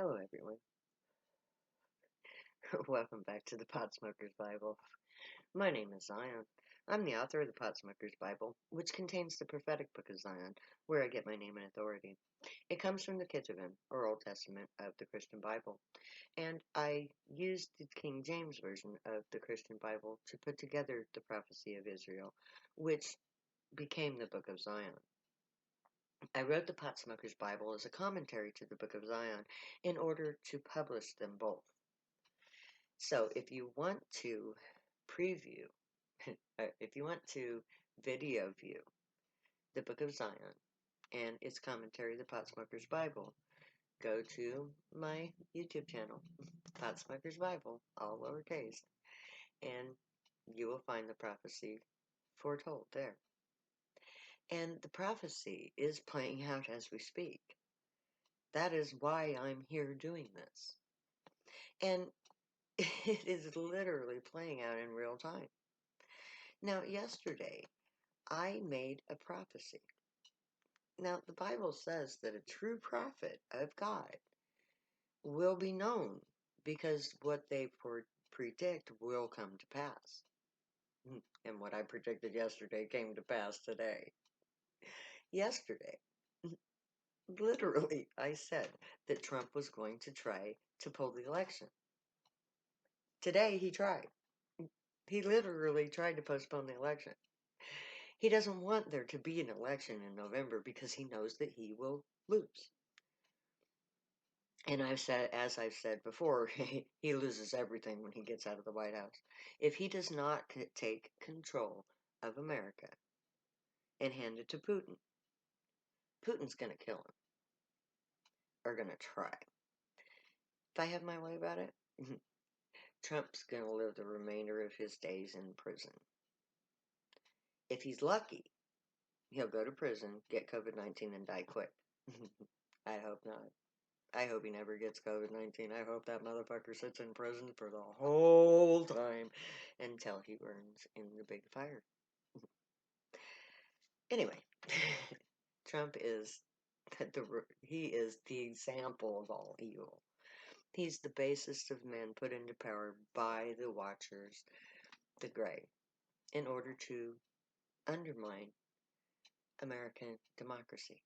Hello, everyone. Welcome back to the Potsmoker's Bible. My name is Zion. I'm the author of the Potsmoker's Bible, which contains the prophetic book of Zion, where I get my name and authority. It comes from the Ketuvim, or Old Testament, of the Christian Bible, and I used the King James Version of the Christian Bible to put together the prophecy of Israel, which became the book of Zion. I wrote the Potsmoker's Bible as a commentary to the book of Zion in order to publish them both. So if you want to preview, if you want to video view the Book of Zion and its commentary, the Potsmoker's Bible, go to my YouTube channel, Potsmoker's Bible, all lowercase, and you will find the prophecy foretold there. And the prophecy is playing out as we speak. That is why I'm here doing this. And it is literally playing out in real time. Now, yesterday, I made a prophecy. Now, the Bible says that a true prophet of God will be known because what they predict will come to pass. And what I predicted yesterday came to pass today. Yesterday, literally, I said that Trump was going to try to pull the election. Today, he tried. He literally tried to postpone the election. He doesn't want there to be an election in November because he knows that he will lose. And as I've said before, he loses everything when he gets out of the White House. If he does not take control of America and hand it to Putin, Putin's going to kill him. Or going to try. If I have my way about it, Trump's going to live the remainder of his days in prison. If he's lucky, he'll go to prison, get COVID-19, and die quick. I hope not. I hope he never gets COVID-19. I hope that motherfucker sits in prison for the whole time until he burns in the big fire. Anyway, Trump is he is the example of all evil. He's the basest of men put into power by the Watchers, the Gray, in order to undermine American democracy,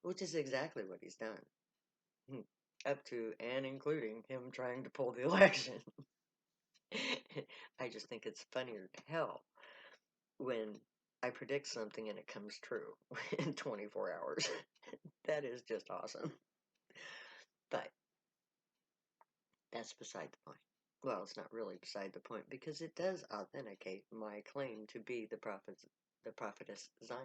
which is exactly what he's done. Up to and including him trying to pull the election. I just think it's funnier to hell when I predict something and it comes true in 24 hours. That is just awesome. But that's beside the point. Well, it's not really beside the point because it does authenticate my claim to be the prophetess Zion.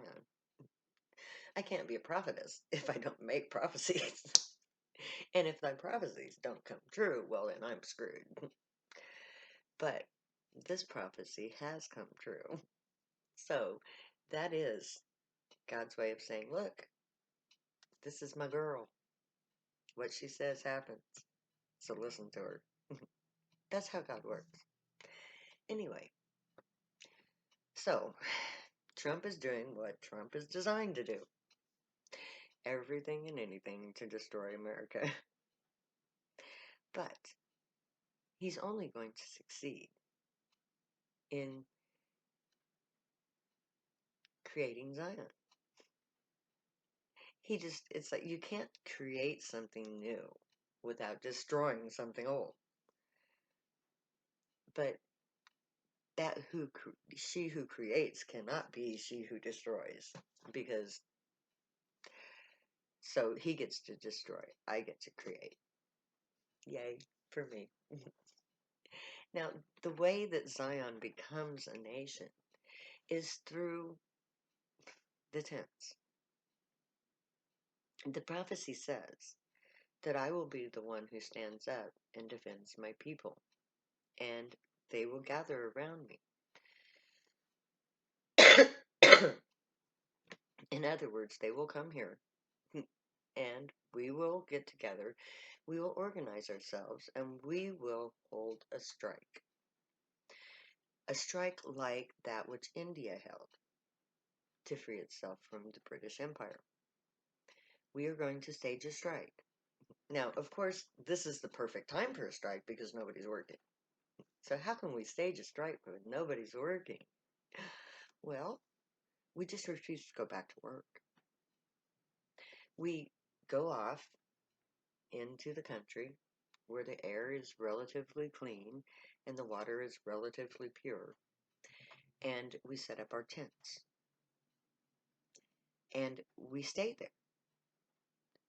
I can't be a prophetess if I don't make prophecies. And if my prophecies don't come true, well, then I'm screwed. But this prophecy has come true. So that is God's way of saying, look, this is my girl. What she says happens. So listen to her. That's how God works. Anyway, so Trump is doing what Trump is designed to do. Everything and anything to destroy America. But he's only going to succeed in creating Zion. It's like you can't create something new without destroying something old. But she who creates cannot be she who destroys, because so he gets to destroy, I get to create. Yay for me. Now, the way that Zion becomes a nation is through the tents. The prophecy says that I will be the one who stands up and defends my people, and they will gather around me. In other words, they will come here and we will get together, we will organize ourselves, and we will hold a strike. A strike like that which India held to free itself from the British Empire. We are going to stage a strike. Now, of course, this is the perfect time for a strike because nobody's working. So how can we stage a strike when nobody's working? Well, we just refuse to go back to work. We go off into the country where the air is relatively clean and the water is relatively pure, and we set up our tents. And we stay there.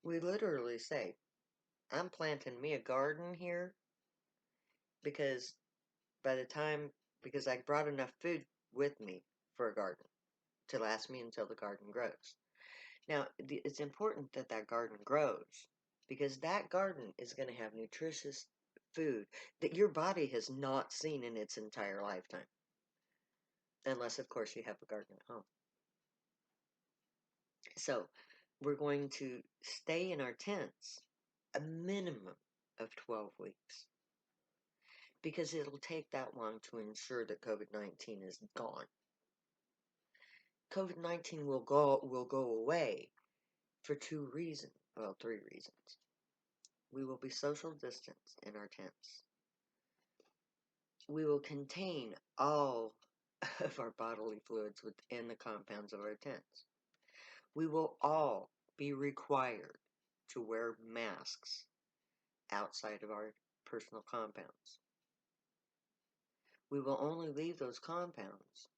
We literally say, I'm planting me a garden here because by the time, because I brought enough food with me for a garden to last me until the garden grows. Now, it's important that that garden grows because that garden is going to have nutritious food that your body has not seen in its entire lifetime. Unless, of course, you have a garden at home. So, we're going to stay in our tents a minimum of 12 weeks because it'll take that long to ensure that COVID-19 is gone. COVID-19 will go away for two reasons. Well, three reasons. We will be social distanced in our tents. We will contain all of our bodily fluids within the compounds of our tents. We will all be required to wear masks outside of our personal compounds. We will only leave those compounds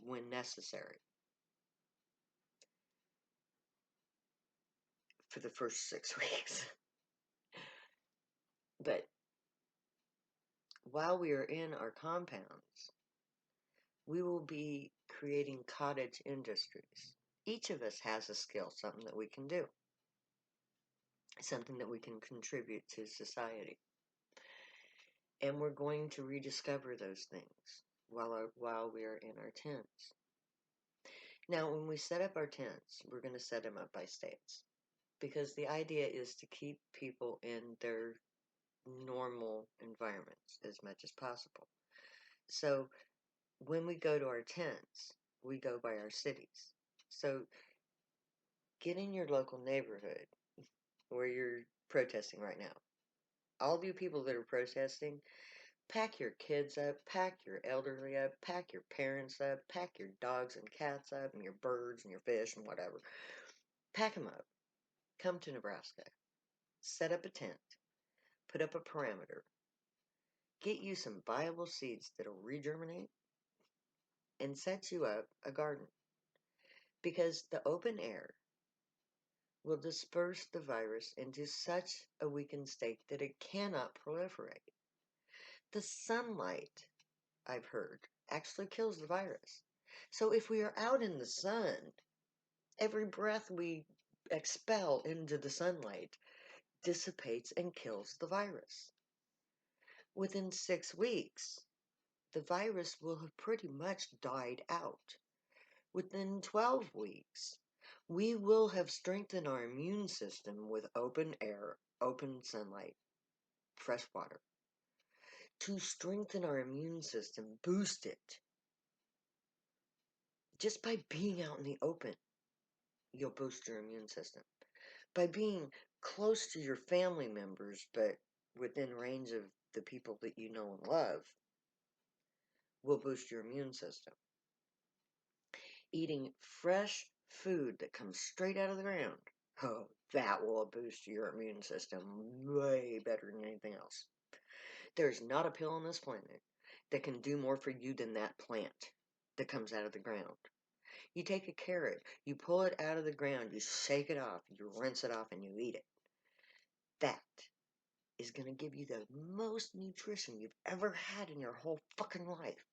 when necessary for the first 6 weeks. But while we are in our compounds, we will be creating cottage industries. Each of us has a skill, something that we can do, something that we can contribute to society. And we're going to rediscover those things while we are in our tents. Now, when we set up our tents, we're going to set them up by states because the idea is to keep people in their normal environments as much as possible. So when we go to our tents, we go by our cities. So get in your local neighborhood where you're protesting right now. All of you people that are protesting, pack your kids up, pack your elderly up, pack your parents up, pack your dogs and cats up, and your birds and your fish and whatever. Pack them up. Come to Nebraska. Set up a tent. Put up a parameter. Get you some viable seeds that'll regerminate and set you up a garden. Because the open air will disperse the virus into such a weakened state that it cannot proliferate. The sunlight, I've heard, actually kills the virus. So if we are out in the sun, every breath we expel into the sunlight dissipates and kills the virus. Within 6 weeks, the virus will have pretty much died out. Within 12 weeks, we will have strengthened our immune system with open air, open sunlight, fresh water. To strengthen our immune system, boost it. Just by being out in the open, you'll boost your immune system. By being close to your family members, but within range of the people that you know and love, will boost your immune system. Eating fresh food that comes straight out of the ground, oh, that will boost your immune system way better than anything else. There's not a pill on this planet that can do more for you than that plant that comes out of the ground. You take a carrot, you pull it out of the ground, you shake it off, you rinse it off, and you eat it. That is going to give you the most nutrition you've ever had in your whole fucking life.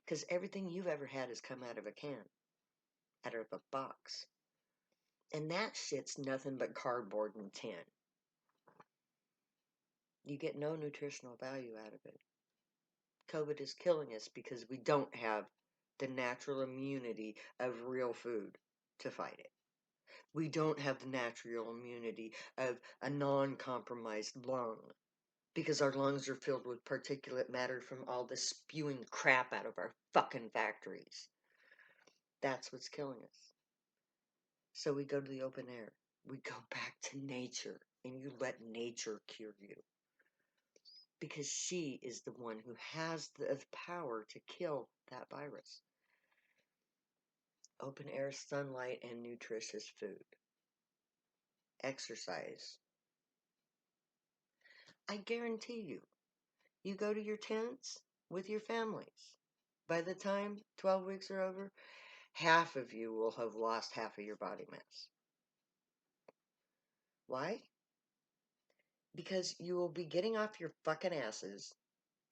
Because everything you've ever had has come out of a can, out of a box. And that shit's nothing but cardboard and tin. You get no nutritional value out of it. COVID is killing us because we don't have the natural immunity of real food to fight it. We don't have the natural immunity of a non-compromised lung because our lungs are filled with particulate matter from all the spewing crap out of our fucking factories. That's what's killing us. So we go to the open air. We go back to nature and you let nature cure you. Because she is the one who has the power to kill that virus. Open air sunlight and nutritious food. Exercise. I guarantee you, you go to your tents with your families. By the time 12 weeks are over, half of you will have lost half of your body mass. Why? Because you will be getting off your fucking asses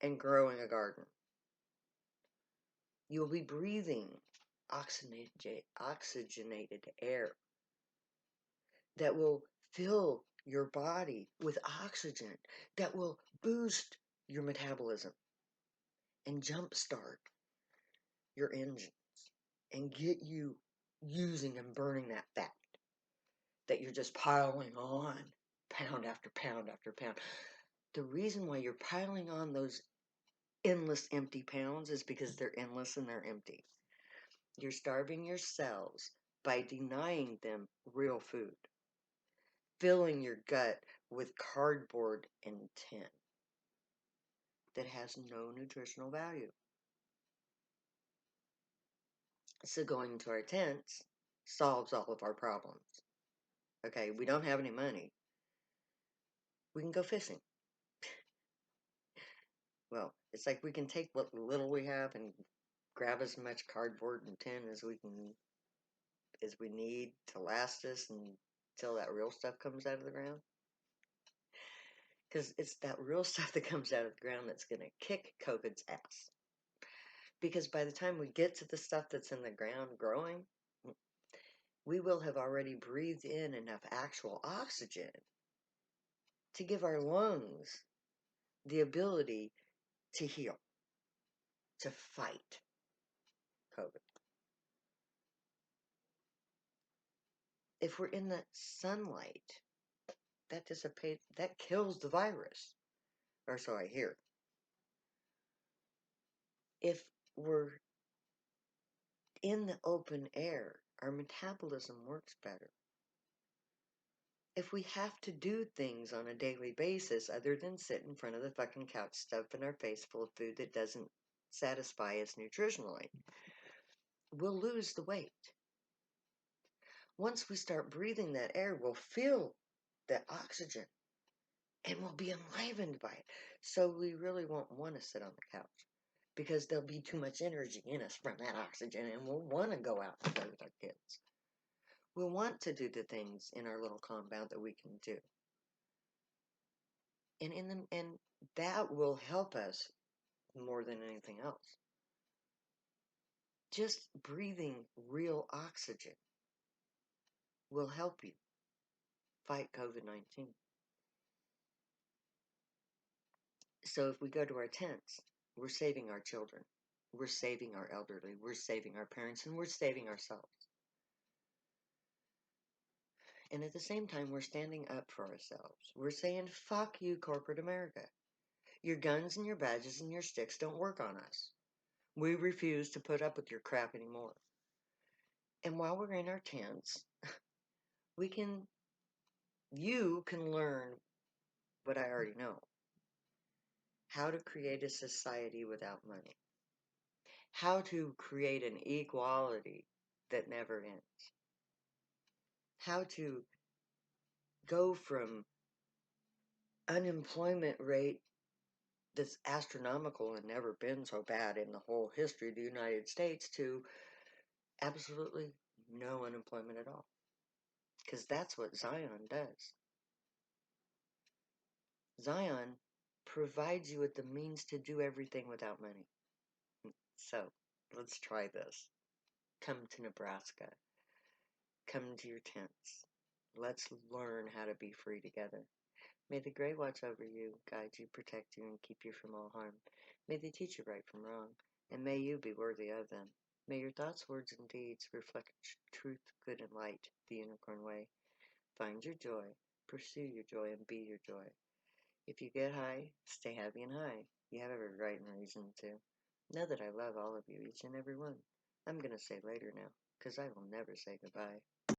and growing a garden. You will be breathing oxygenated air that will fill your body with oxygen, that will boost your metabolism and jumpstart your engines and get you using and burning that fat that you're just piling on pound after pound after pound. The reason why you're piling on those endless empty pounds is because they're endless and they're empty. You're starving your cells by denying them real food, filling your gut with cardboard and tin that has no nutritional value. So going to our tents solves all of our problems. Okay, we don't have any money. We can go fishing. Well, it's like we can take what little we have and grab as much cardboard and tin as we need to last us until that real stuff comes out of the ground. Because it's that real stuff that comes out of the ground that's going to kick COVID's ass. Because by the time we get to the stuff that's in the ground growing, we will have already breathed in enough actual oxygen to give our lungs the ability to heal, to fight COVID. If we're in the sunlight, that kills the virus, or so I hear. If we're in the open air, our metabolism works better. If we have to do things on a daily basis other than sit in front of the fucking couch stuffing our face full of food that doesn't satisfy us nutritionally, we'll lose the weight. Once we start breathing that air, we'll feel that oxygen and we'll be enlivened by it. So we really won't want to sit on the couch because there'll be too much energy in us from that oxygen and we'll want to go out and play with our kids. We'll want to do the things in our little compound that we can do. And that will help us more than anything else. Just breathing real oxygen will help you fight COVID-19. So if we go to our tents, we're saving our children, we're saving our elderly, we're saving our parents, and we're saving ourselves. And at the same time, we're standing up for ourselves. We're saying, fuck you, corporate America. Your guns and your badges and your sticks don't work on us. We refuse to put up with your crap anymore. And while we're in our tents, you can learn what I already know. How to create a society without money. How to create an equality that never ends. How to go from unemployment rate that's astronomical and never been so bad in the whole history of the United States to absolutely no unemployment at all. Because that's what Zion does. Zion provides you with the means to do everything without money. So, let's try this. Come to Nebraska. Come to your tents. Let's learn how to be free together. May the Grey watch over you, guide you, protect you, and keep you from all harm. May they teach you right from wrong, and may you be worthy of them. May your thoughts, words, and deeds reflect truth, good, and light, the unicorn way. Find your joy, pursue your joy, and be your joy. If you get high, stay happy and high. You have every right and reason to. Know that I love all of you, each and every one. I'm going to say later now, because I will never say goodbye.